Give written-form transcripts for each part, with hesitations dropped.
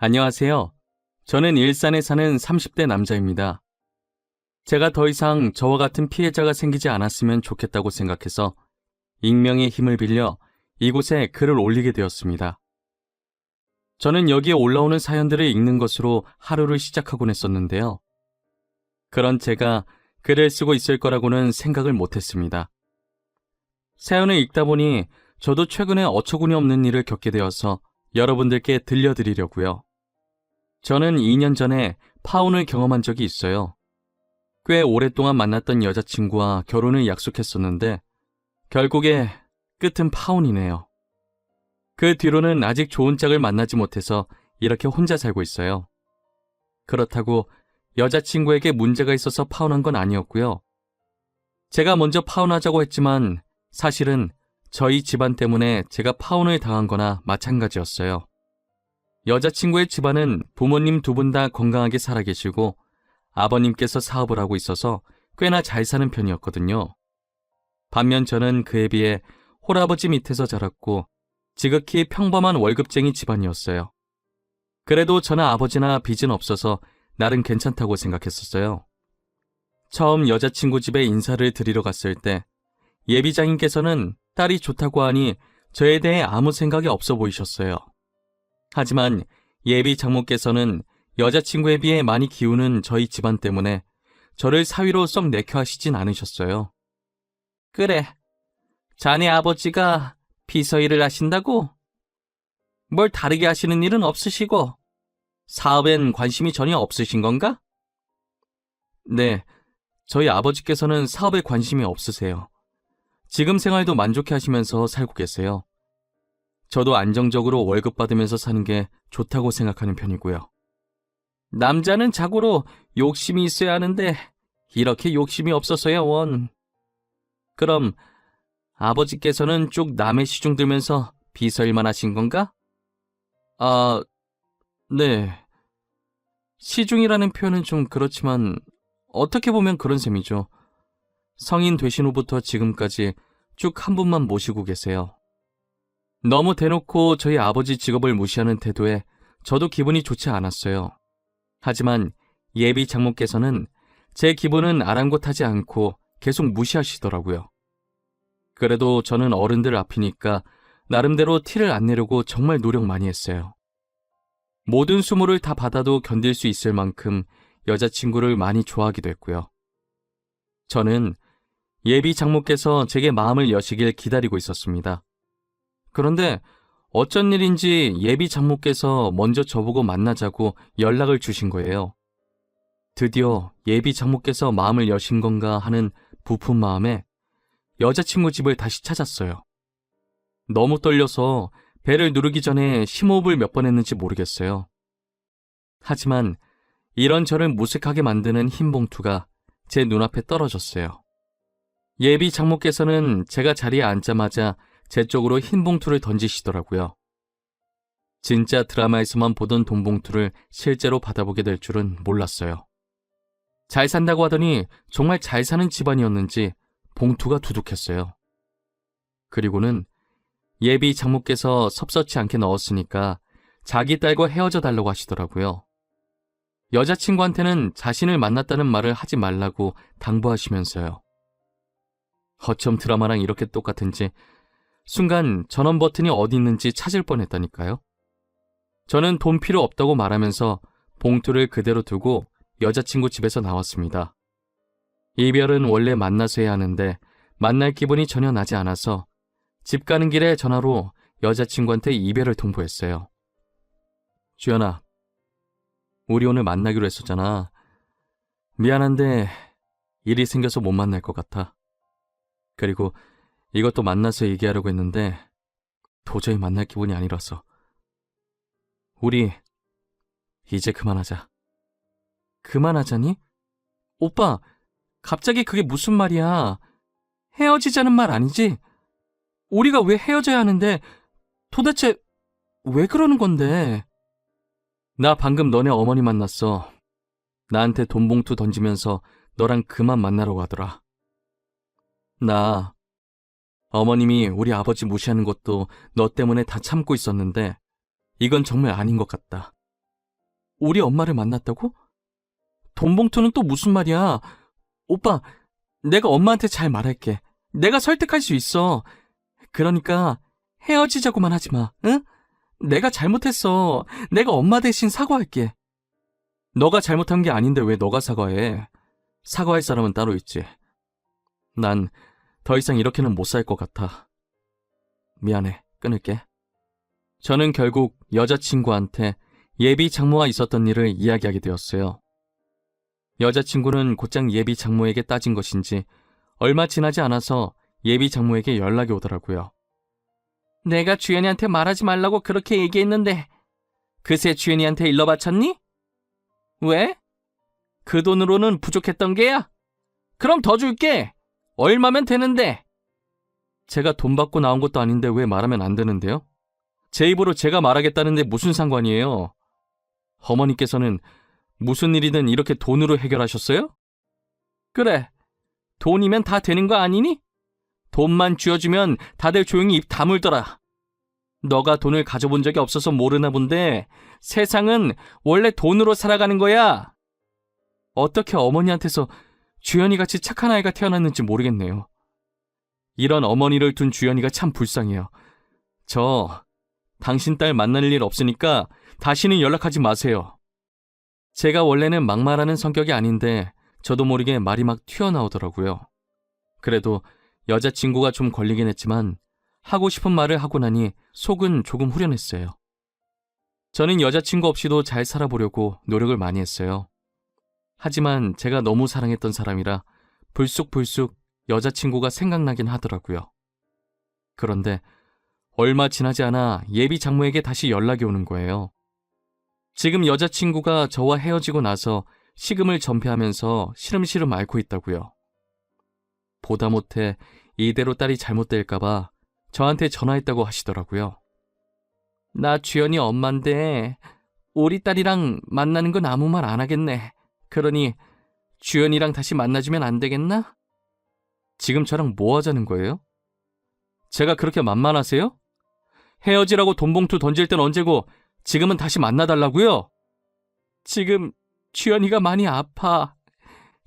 안녕하세요. 저는 일산에 사는 30대 남자입니다. 제가 더 이상 저와 같은 피해자가 생기지 않았으면 좋겠다고 생각해서 익명의 힘을 빌려 이곳에 글을 올리게 되었습니다. 저는 여기에 올라오는 사연들을 읽는 것으로 하루를 시작하곤 했었는데요. 그런 제가 글을 쓰고 있을 거라고는 생각을 못했습니다. 사연을 읽다 보니 저도 최근에 어처구니 없는 일을 겪게 되어서 여러분들께 들려드리려고요. 저는 2년 전에 파혼을 경험한 적이 있어요. 꽤 오랫동안 만났던 여자친구와 결혼을 약속했었는데 결국에 끝은 파혼이네요. 그 뒤로는 아직 좋은 짝을 만나지 못해서 이렇게 혼자 살고 있어요. 그렇다고 여자친구에게 문제가 있어서 파혼한 건 아니었고요. 제가 먼저 파혼하자고 했지만 사실은 저희 집안 때문에 제가 파혼을 당한 거나 마찬가지였어요. 여자친구의 집안은 부모님 두 분 다 건강하게 살아계시고 아버님께서 사업을 하고 있어서 꽤나 잘 사는 편이었거든요. 반면 저는 그에 비해 홀아버지 밑에서 자랐고 지극히 평범한 월급쟁이 집안이었어요. 그래도 저는 아버지나 빚은 없어서 나름 괜찮다고 생각했었어요. 처음 여자친구 집에 인사를 드리러 갔을 때 예비장인께서는 딸이 좋다고 하니 저에 대해 아무 생각이 없어 보이셨어요. 하지만 예비 장모께서는 여자친구에 비해 많이 기우는 저희 집안 때문에 저를 사위로 썩 내켜하시진 않으셨어요. 그래, 자네 아버지가 비서일을 하신다고? 뭘 다르게 하시는 일은 없으시고 사업엔 관심이 전혀 없으신 건가? 네, 저희 아버지께서는 사업에 관심이 없으세요. 지금 생활도 만족해 하시면서 살고 계세요. 저도 안정적으로 월급 받으면서 사는 게 좋다고 생각하는 편이고요. 남자는 자고로 욕심이 있어야 하는데 이렇게 욕심이 없어서야 원. 그럼 아버지께서는 쭉 남의 시중 들면서 비서일만 하신 건가? 아, 네. 시중이라는 표현은 좀 그렇지만 어떻게 보면 그런 셈이죠. 성인 되신 후부터 지금까지 쭉 한 분만 모시고 계세요. 너무 대놓고 저희 아버지 직업을 무시하는 태도에 저도 기분이 좋지 않았어요. 하지만 예비 장모께서는 제 기분은 아랑곳하지 않고 계속 무시하시더라고요. 그래도 저는 어른들 앞이니까 나름대로 티를 안 내려고 정말 노력 많이 했어요. 모든 수모를 다 받아도 견딜 수 있을 만큼 여자친구를 많이 좋아하기도 했고요. 저는 예비 장모께서 제게 마음을 여시길 기다리고 있었습니다. 그런데 어쩐 일인지 예비 장모께서 먼저 저보고 만나자고 연락을 주신 거예요. 드디어 예비 장모께서 마음을 여신 건가 하는 부푼 마음에 여자친구 집을 다시 찾았어요. 너무 떨려서 배를 누르기 전에 심호흡을 몇 번 했는지 모르겠어요. 하지만 이런 저를 무색하게 만드는 흰 봉투가 제 눈앞에 떨어졌어요. 예비 장모께서는 제가 자리에 앉자마자 제 쪽으로 흰 봉투를 던지시더라고요. 진짜 드라마에서만 보던 돈 봉투를 실제로 받아보게 될 줄은 몰랐어요. 잘 산다고 하더니 정말 잘 사는 집안이었는지 봉투가 두둑했어요. 그리고는 예비 장모께서 섭섭치 않게 넣었으니까 자기 딸과 헤어져 달라고 하시더라고요. 여자친구한테는 자신을 만났다는 말을 하지 말라고 당부하시면서요. 어쩜 드라마랑 이렇게 똑같은지 순간 전원 버튼이 어디 있는지 찾을 뻔했다니까요. 저는 돈 필요 없다고 말하면서 봉투를 그대로 두고 여자친구 집에서 나왔습니다. 이별은 원래 만나서 해야 하는데 만날 기분이 전혀 나지 않아서 집 가는 길에 전화로 여자친구한테 이별을 통보했어요. 주연아, 우리 오늘 만나기로 했었잖아. 미안한데 일이 생겨서 못 만날 것 같아. 그리고 이것도 만나서 얘기하려고 했는데 도저히 만날 기분이 아니라서. 우리 이제 그만하자. 그만하자니? 오빠, 갑자기 그게 무슨 말이야? 헤어지자는 말 아니지? 우리가 왜 헤어져야 하는데 도대체 왜 그러는 건데? 나 방금 너네 어머니 만났어. 나한테 돈 봉투 던지면서 너랑 그만 만나라고 하더라. 나 어머님이 우리 아버지 무시하는 것도 너 때문에 다 참고 있었는데 이건 정말 아닌 것 같다. 우리 엄마를 만났다고? 돈 봉투는 또 무슨 말이야? 오빠, 내가 엄마한테 잘 말할게. 내가 설득할 수 있어. 그러니까 헤어지자고만 하지 마, 응? 내가 잘못했어. 내가 엄마 대신 사과할게. 너가 잘못한 게 아닌데 왜 너가 사과해? 사과할 사람은 따로 있지. 난 더 이상 이렇게는 못 살 것 같아. 미안해, 끊을게. 저는 결국 여자친구한테 예비 장모가 있었던 일을 이야기하게 되었어요. 여자친구는 곧장 예비 장모에게 따진 것인지 얼마 지나지 않아서 예비 장모에게 연락이 오더라고요. 내가 주연이한테 말하지 말라고 그렇게 얘기했는데 그새 주연이한테 일러 바쳤니? 왜? 그 돈으로는 부족했던 게야? 그럼 더 줄게. 얼마면 되는데? 제가 돈 받고 나온 것도 아닌데 왜 말하면 안 되는데요? 제 입으로 제가 말하겠다는데 무슨 상관이에요? 어머니께서는 무슨 일이든 이렇게 돈으로 해결하셨어요? 그래, 돈이면 다 되는 거 아니니? 돈만 쥐어주면 다들 조용히 입 다물더라. 너가 돈을 가져본 적이 없어서 모르나 본데 세상은 원래 돈으로 살아가는 거야. 어떻게 어머니한테서 주연이같이 착한 아이가 태어났는지 모르겠네요. 이런 어머니를 둔 주연이가 참 불쌍해요. 저 당신 딸 만날 일 없으니까 다시는 연락하지 마세요. 제가 원래는 막말하는 성격이 아닌데 저도 모르게 말이 막 튀어나오더라고요. 그래도 여자친구가 좀 걸리긴 했지만 하고 싶은 말을 하고 나니 속은 조금 후련했어요. 저는 여자친구 없이도 잘 살아보려고 노력을 많이 했어요. 하지만 제가 너무 사랑했던 사람이라 불쑥불쑥 여자친구가 생각나긴 하더라고요. 그런데 얼마 지나지 않아 예비 장모에게 다시 연락이 오는 거예요. 지금 여자친구가 저와 헤어지고 나서 식음을 전폐하면서 시름시름 앓고 있다고요. 보다 못해 이대로 딸이 잘못될까봐 저한테 전화했다고 하시더라고요. 나 주연이 엄마인데 우리 딸이랑 만나는 건 아무 말 안 하겠네. 그러니 주연이랑 다시 만나주면 안 되겠나? 지금 저랑 뭐 하자는 거예요? 제가 그렇게 만만하세요? 헤어지라고 돈 봉투 던질 땐 언제고 지금은 다시 만나달라고요? 지금 주연이가 많이 아파.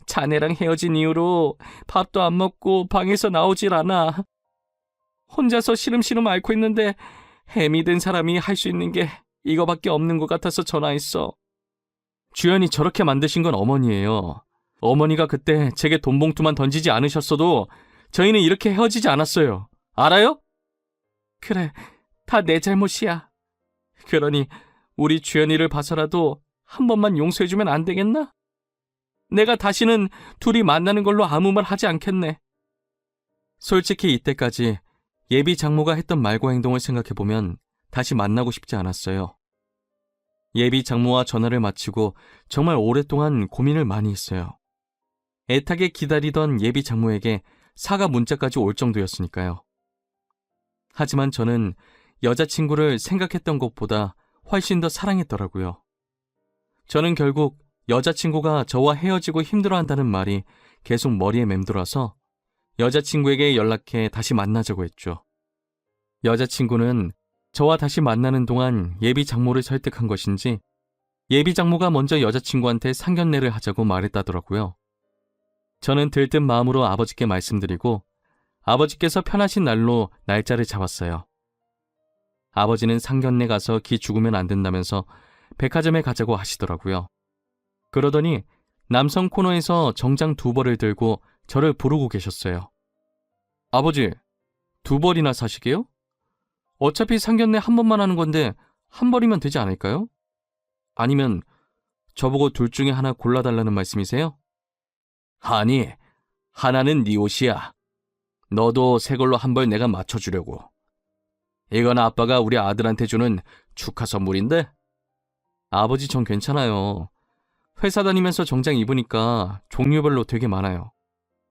자네랑 헤어진 이후로 밥도 안 먹고 방에서 나오질 않아. 혼자서 시름시름 앓고 있는데 햄이 된 사람이 할 수 있는 게 이거밖에 없는 것 같아서 전화했어. 주연이 저렇게 만드신 건 어머니예요. 어머니가 그때 제게 돈 봉투만 던지지 않으셨어도 저희는 이렇게 헤어지지 않았어요. 알아요? 그래, 다 내 잘못이야. 그러니 우리 주연이를 봐서라도 한 번만 용서해주면 안 되겠나? 내가 다시는 둘이 만나는 걸로 아무 말 하지 않겠네. 솔직히 이때까지 예비 장모가 했던 말과 행동을 생각해보면 다시 만나고 싶지 않았어요. 예비 장모와 전화를 마치고 정말 오랫동안 고민을 많이 했어요. 애타게 기다리던 예비 장모에게 사과 문자까지 올 정도였으니까요. 하지만 저는 여자친구를 생각했던 것보다 훨씬 더 사랑했더라고요. 저는 결국 여자친구가 저와 헤어지고 힘들어한다는 말이 계속 머리에 맴돌아서 여자친구에게 연락해 다시 만나자고 했죠. 여자친구는 저와 다시 만나는 동안 예비 장모를 설득한 것인지 예비 장모가 먼저 여자친구한테 상견례를 하자고 말했다더라고요. 저는 들뜬 마음으로 아버지께 말씀드리고 아버지께서 편하신 날로 날짜를 잡았어요. 아버지는 상견례 가서 기 죽으면 안 된다면서 백화점에 가자고 하시더라고요. 그러더니 남성 코너에서 정장 2벌을 들고 저를 부르고 계셨어요. 아버지, 2벌이나 사시게요? 어차피 상견례 한 번만 하는 건데 한 벌이면 되지 않을까요? 아니면 저보고 둘 중에 하나 골라달라는 말씀이세요? 아니, 하나는 네 옷이야. 너도 새 걸로 한 벌 내가 맞춰주려고. 이건 아빠가 우리 아들한테 주는 축하 선물인데? 아버지 전 괜찮아요. 회사 다니면서 정장 입으니까 종류별로 되게 많아요.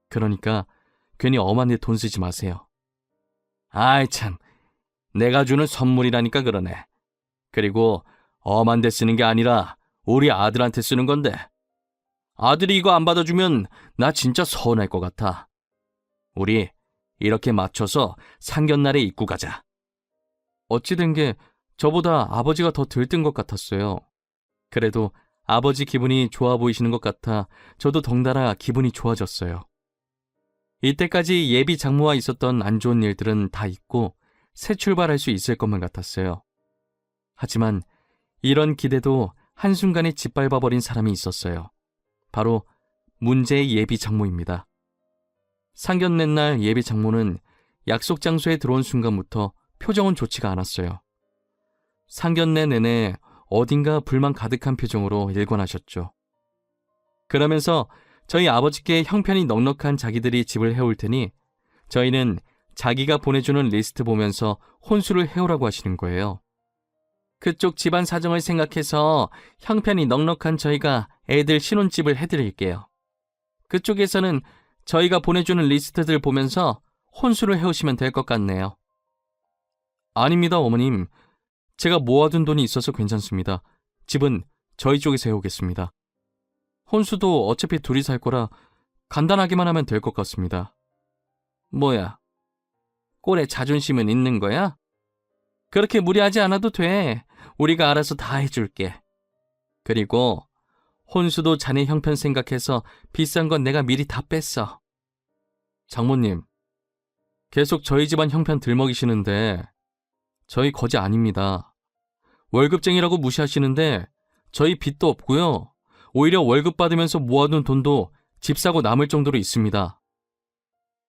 그러니까 괜히 엄한 데 돈 쓰지 마세요. 아이 참, 내가 주는 선물이라니까 그러네. 그리고 엄한 데 쓰는 게 아니라 우리 아들한테 쓰는 건데. 아들이 이거 안 받아주면 나 진짜 서운할 것 같아. 우리 이렇게 맞춰서 상견날에 입고 가자. 어찌 된 게 저보다 아버지가 더 들뜬 것 같았어요. 그래도 아버지 기분이 좋아 보이시는 것 같아 저도 덩달아 기분이 좋아졌어요. 이때까지 예비 장모와 있었던 안 좋은 일들은 다 잊고 새 출발할 수 있을 것만 같았어요. 하지만 이런 기대도 한순간에 짓밟아버린 사람이 있었어요. 바로 문제의 예비 장모입니다. 상견례 날 예비 장모는 약속 장소에 들어온 순간부터 표정은 좋지가 않았어요. 상견례 내내 어딘가 불만 가득한 표정으로 일관하셨죠. 그러면서 저희 아버지께 형편이 넉넉한 자기들이 집을 해올 테니 저희는 자기가 보내주는 리스트 보면서 혼수를 해오라고 하시는 거예요. 그쪽 집안 사정을 생각해서 형편이 넉넉한 저희가 애들 신혼집을 해드릴게요. 그쪽에서는 저희가 보내주는 리스트들 보면서 혼수를 해오시면 될 것 같네요. 아닙니다, 어머님. 제가 모아둔 돈이 있어서 괜찮습니다. 집은 저희 쪽에서 해오겠습니다. 혼수도 어차피 둘이 살 거라 간단하게만 하면 될 것 같습니다. 뭐야? 꼴에 자존심은 있는 거야? 그렇게 무리하지 않아도 돼. 우리가 알아서 다 해줄게. 그리고 혼수도 자네 형편 생각해서 비싼 건 내가 미리 다 뺐어. 장모님, 계속 저희 집안 형편 들먹이시는데 저희 거지 아닙니다. 월급쟁이라고 무시하시는데 저희 빚도 없고요. 오히려 월급 받으면서 모아둔 돈도 집 사고 남을 정도로 있습니다.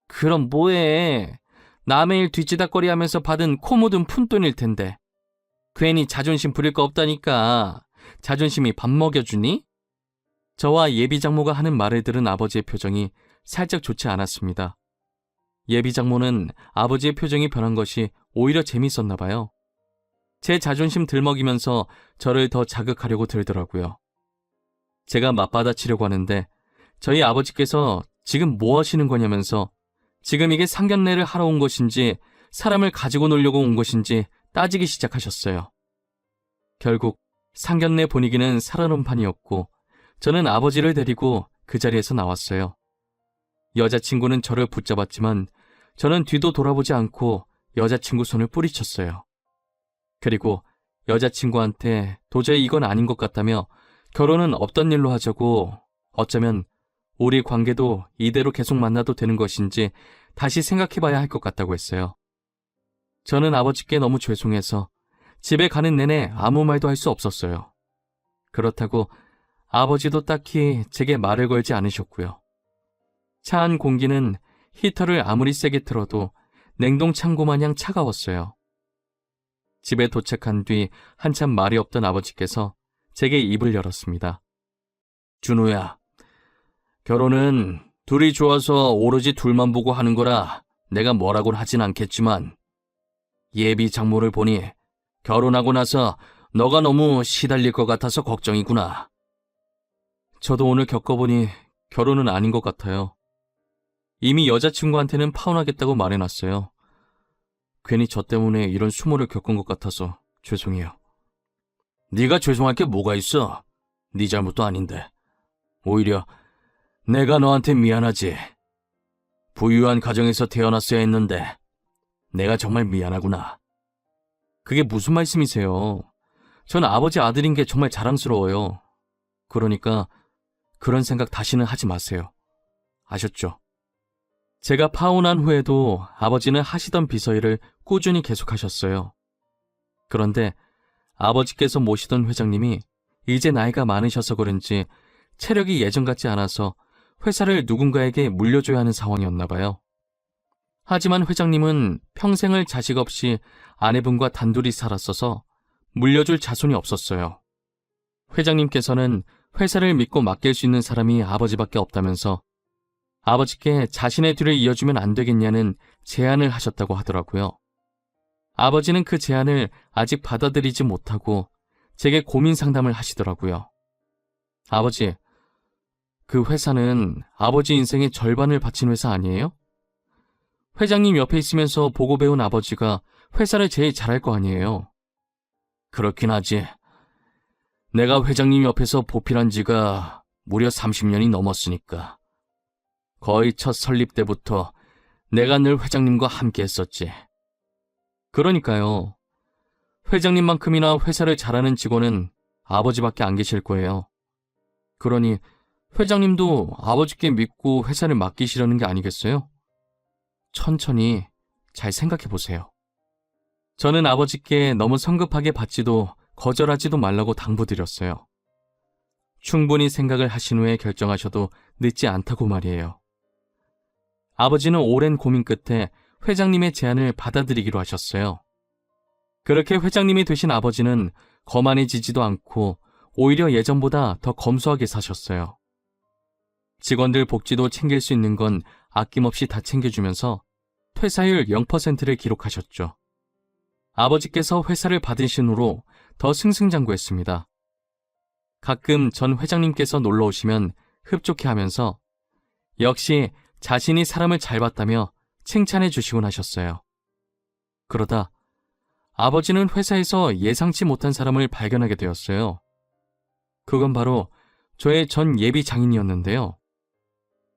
그럼 뭐해? 남의 일 뒤치다꺼리 하면서 받은 코 묻은 푼돈일 텐데. 괜히 자존심 부릴 거 없다니까. 자존심이 밥 먹여주니? 저와 예비 장모가 하는 말을 들은 아버지의 표정이 살짝 좋지 않았습니다. 예비 장모는 아버지의 표정이 변한 것이 오히려 재밌었나 봐요. 제 자존심 들먹이면서 저를 더 자극하려고 들더라고요. 제가 맞받아치려고 하는데 저희 아버지께서 지금 뭐 하시는 거냐면서 지금 이게 상견례를 하러 온 것인지 사람을 가지고 놀려고 온 것인지 따지기 시작하셨어요. 결국 상견례 분위기는 살얼음판이었고 저는 아버지를 데리고 그 자리에서 나왔어요. 여자친구는 저를 붙잡았지만 저는 뒤도 돌아보지 않고 여자친구 손을 뿌리쳤어요. 그리고 여자친구한테 도저히 이건 아닌 것 같다며 결혼은 없던 일로 하자고, 어쩌면 우리 관계도 이대로 계속 만나도 되는 것인지 다시 생각해봐야 할 것 같다고 했어요. 저는 아버지께 너무 죄송해서 집에 가는 내내 아무 말도 할 수 없었어요. 그렇다고 아버지도 딱히 제게 말을 걸지 않으셨고요. 차 안 공기는 히터를 아무리 세게 틀어도 냉동창고 마냥 차가웠어요. 집에 도착한 뒤 한참 말이 없던 아버지께서 제게 입을 열었습니다. 준우야, 결혼은 둘이 좋아서 오로지 둘만 보고 하는 거라 내가 뭐라고는 하진 않겠지만 예비 장모를 보니 결혼하고 나서 너가 너무 시달릴 것 같아서 걱정이구나. 저도 오늘 겪어보니 결혼은 아닌 것 같아요. 이미 여자친구한테는 파혼하겠다고 말해놨어요. 괜히 저 때문에 이런 수모를 겪은 것 같아서 죄송해요. 네가 죄송할 게 뭐가 있어? 네 잘못도 아닌데. 오히려 내가 너한테 미안하지. 부유한 가정에서 태어났어야 했는데 내가 정말 미안하구나. 그게 무슨 말씀이세요? 전 아버지 아들인 게 정말 자랑스러워요. 그러니까 그런 생각 다시는 하지 마세요. 아셨죠? 제가 파혼한 후에도 아버지는 하시던 비서일을 꾸준히 계속하셨어요. 그런데 아버지께서 모시던 회장님이 이제 나이가 많으셔서 그런지 체력이 예전 같지 않아서 회사를 누군가에게 물려줘야 하는 상황이었나 봐요. 하지만 회장님은 평생을 자식 없이 아내분과 단둘이 살았어서 물려줄 자손이 없었어요. 회장님께서는 회사를 믿고 맡길 수 있는 사람이 아버지밖에 없다면서 아버지께 자신의 뒤를 이어주면 안 되겠냐는 제안을 하셨다고 하더라고요. 아버지는 그 제안을 아직 받아들이지 못하고 제게 고민 상담을 하시더라고요. 아버지, 그 회사는 아버지 인생의 절반을 바친 회사 아니에요? 회장님 옆에 있으면서 보고 배운 아버지가 회사를 제일 잘할 거 아니에요? 그렇긴 하지. 내가 회장님 옆에서 보필한 지가 무려 30년이 넘었으니까. 거의 첫 설립 때부터 내가 늘 회장님과 함께 했었지. 그러니까요. 회장님만큼이나 회사를 잘하는 직원은 아버지밖에 안 계실 거예요. 그러니 회장님도 아버지께 믿고 회사를 맡기시려는 게 아니겠어요? 천천히 잘 생각해 보세요. 저는 아버지께 너무 성급하게 받지도 거절하지도 말라고 당부드렸어요. 충분히 생각을 하신 후에 결정하셔도 늦지 않다고 말이에요. 아버지는 오랜 고민 끝에 회장님의 제안을 받아들이기로 하셨어요. 그렇게 회장님이 되신 아버지는 거만해지지도 않고 오히려 예전보다 더 검소하게 사셨어요. 직원들 복지도 챙길 수 있는 건 아낌없이 다 챙겨주면서 퇴사율 0%를 기록하셨죠. 아버지께서 회사를 받으신 후로 더 승승장구했습니다. 가끔 전 회장님께서 놀러 오시면 흡족해하면서 역시 자신이 사람을 잘 봤다며 칭찬해 주시곤 하셨어요. 그러다 아버지는 회사에서 예상치 못한 사람을 발견하게 되었어요. 그건 바로 저의 전 예비 장인이었는데요.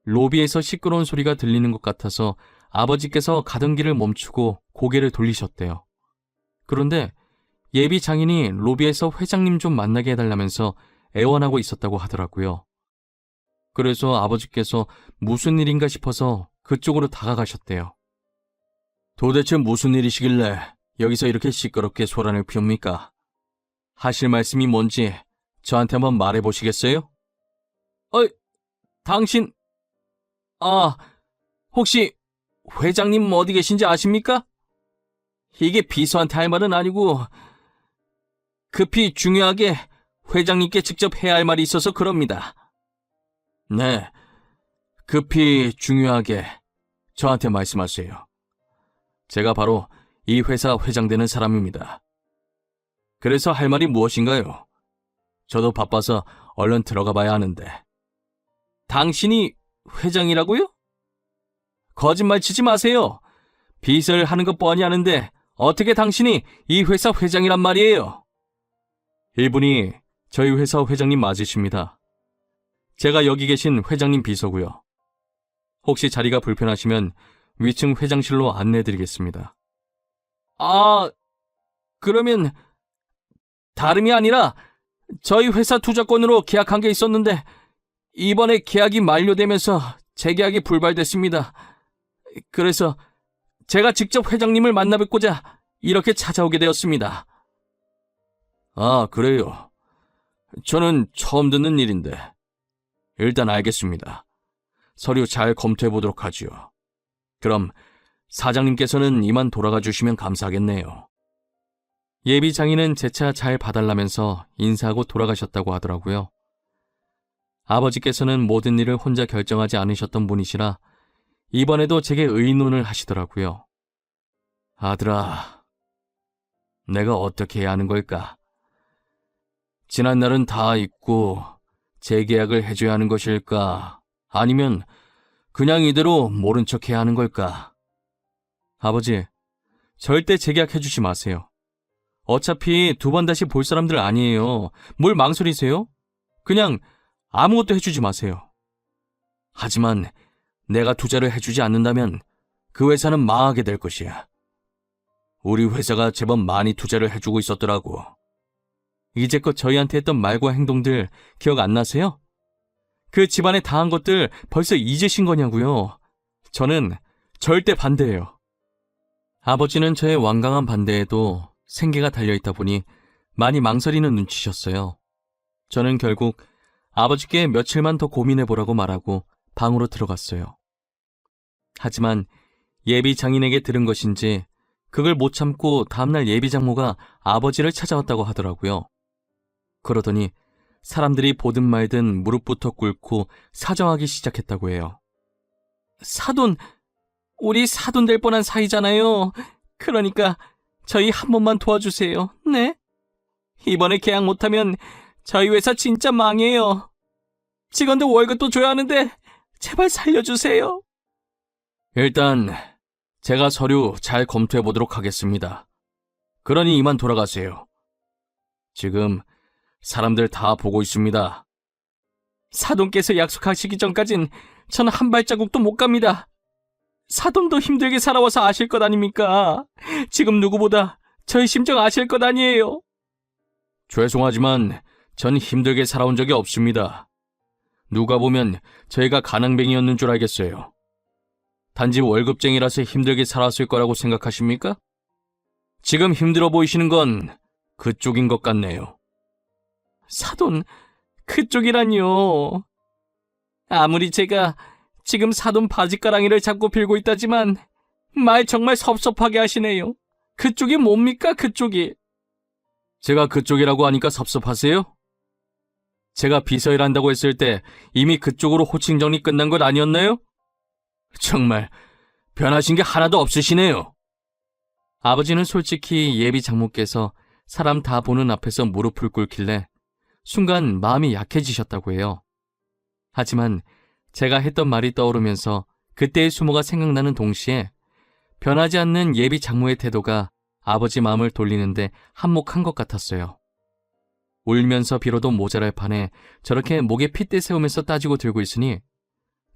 로비에서 시끄러운 소리가 들리는 것 같아서 아버지께서 가던 길을 멈추고 고개를 돌리셨대요. 그런데 예비 장인이 로비에서 회장님 좀 만나게 해달라면서 애원하고 있었다고 하더라고요. 그래서 아버지께서 무슨 일인가 싶어서 그쪽으로 다가가셨대요. 도대체 무슨 일이시길래 여기서 이렇게 시끄럽게 소란을 피웁니까? 하실 말씀이 뭔지 저한테 한번 말해보시겠어요? 당신... 혹시 회장님 어디 계신지 아십니까? 이게 비서한테 할 말은 아니고 급히 중요하게 회장님께 직접 해야 할 말이 있어서 그럽니다. 네, 급히 중요하게 저한테 말씀하세요. 제가 바로 이 회사 회장 되는 사람입니다. 그래서 할 말이 무엇인가요? 저도 바빠서 얼른 들어가 봐야 하는데. 당신이 회장이라고요? 거짓말 치지 마세요. 비서를 하는 것 뻔히 아는데 어떻게 당신이 이 회사 회장이란 말이에요? 이분이 저희 회사 회장님 맞으십니다. 제가 여기 계신 회장님 비서고요. 혹시 자리가 불편하시면 위층 회장실로 안내해드리겠습니다. 그러면 다름이 아니라 저희 회사 투자권으로 계약한 게 있었는데 이번에 계약이 만료되면서 재계약이 불발됐습니다. 그래서 제가 직접 회장님을 만나 뵙고자 이렇게 찾아오게 되었습니다. 그래요. 저는 처음 듣는 일인데. 일단 알겠습니다. 서류 잘 검토해 보도록 하지요. 그럼 사장님께서는 이만 돌아가 주시면 감사하겠네요. 예비 장인은 제 차 잘 봐달라면서 인사하고 돌아가셨다고 하더라고요. 아버지께서는 모든 일을 혼자 결정하지 않으셨던 분이시라 이번에도 제게 의논을 하시더라고요. 아들아, 내가 어떻게 해야 하는 걸까? 지난 날은 다 잊고 재계약을 해줘야 하는 것일까? 아니면 그냥 이대로 모른 척 해야 하는 걸까? 아버지, 절대 재계약해주지 마세요. 어차피 두 번 다시 볼 사람들 아니에요. 뭘 망설이세요? 그냥 아무것도 해주지 마세요. 하지만 내가 투자를 해주지 않는다면 그 회사는 망하게 될 것이야. 우리 회사가 제법 많이 투자를 해주고 있었더라고. 이제껏 저희한테 했던 말과 행동들 기억 안 나세요? 그 집안에 당한 것들 벌써 잊으신 거냐고요. 저는 절대 반대예요. 아버지는 저의 완강한 반대에도 생계가 달려있다 보니 많이 망설이는 눈치셨어요. 저는 결국 아버지께 며칠만 더 고민해보라고 말하고 방으로 들어갔어요. 하지만 예비 장인에게 들은 것인지 그걸 못 참고 다음날 예비 장모가 아버지를 찾아왔다고 하더라고요. 그러더니 사람들이 보든 말든 무릎부터 꿇고 사정하기 시작했다고 해요. 사돈, 우리 사돈 될 뻔한 사이잖아요. 그러니까 저희 한 번만 도와주세요. 네? 이번에 계약 못하면 저희 회사 진짜 망해요. 직원들 월급도 줘야 하는데 제발 살려주세요. 일단 제가 서류 잘 검토해 보도록 하겠습니다. 그러니 이만 돌아가세요. 지금 사람들 다 보고 있습니다. 사돈께서 약속하시기 전까진 저는 한 발자국도 못 갑니다. 사돈도 힘들게 살아와서 아실 것 아닙니까? 지금 누구보다 저희 심정 아실 것 아니에요. 죄송하지만 전 힘들게 살아온 적이 없습니다. 누가 보면 저희가 가난뱅이였는 줄 알겠어요. 단지 월급쟁이라서 힘들게 살았을 거라고 생각하십니까? 지금 힘들어 보이시는 건 그쪽인 것 같네요. 사돈, 그쪽이라니요. 아무리 제가 지금 사돈 바지가랑이를 잡고 빌고 있다지만 말 정말 섭섭하게 하시네요. 그쪽이 뭡니까, 그쪽이? 제가 그쪽이라고 하니까 섭섭하세요? 제가 비서일한다고 했을 때 이미 그쪽으로 호칭 정리 끝난 것 아니었나요? 정말 변하신 게 하나도 없으시네요. 아버지는 솔직히 예비 장모께서 사람 다 보는 앞에서 무릎을 꿇길래 순간 마음이 약해지셨다고 해요. 하지만 제가 했던 말이 떠오르면서 그때의 수모가 생각나는 동시에 변하지 않는 예비 장모의 태도가 아버지 마음을 돌리는데 한몫한 것 같았어요. 울면서 빌어도 모자랄 판에 저렇게 목에 핏대 세우면서 따지고 들고 있으니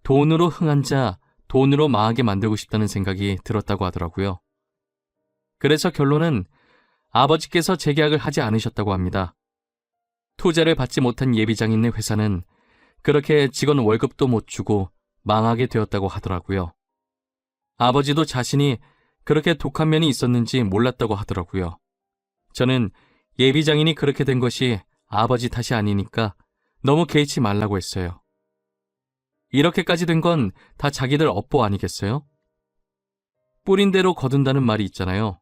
돈으로 흥한 자, 돈으로 망하게 만들고 싶다는 생각이 들었다고 하더라고요. 그래서 결론은 아버지께서 재계약을 하지 않으셨다고 합니다. 투자를 받지 못한 예비장인의 회사는 그렇게 직원 월급도 못 주고 망하게 되었다고 하더라고요. 아버지도 자신이 그렇게 독한 면이 있었는지 몰랐다고 하더라고요. 저는 예비장인이 그렇게 된 것이 아버지 탓이 아니니까 너무 개의치 말라고 했어요. 이렇게까지 된 건 다 자기들 업보 아니겠어요? 뿌린 대로 거둔다는 말이 있잖아요.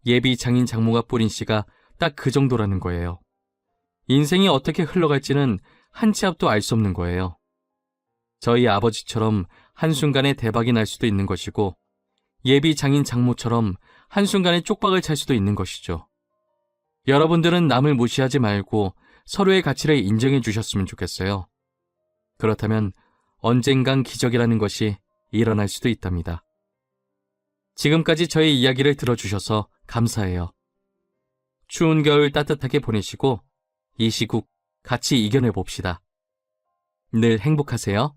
예비 장인 장모가 뿌린 씨가 딱 그 정도라는 거예요. 인생이 어떻게 흘러갈지는 한 치 앞도 알 수 없는 거예요. 저희 아버지처럼 한순간에 대박이 날 수도 있는 것이고 예비 장인 장모처럼 한순간에 쪽박을 찰 수도 있는 것이죠. 여러분들은 남을 무시하지 말고 서로의 가치를 인정해 주셨으면 좋겠어요. 그렇다면 언젠간 기적이라는 것이 일어날 수도 있답니다. 지금까지 저의 이야기를 들어주셔서 감사해요. 추운 겨울 따뜻하게 보내시고 이 시국 같이 이겨내봅시다. 늘 행복하세요.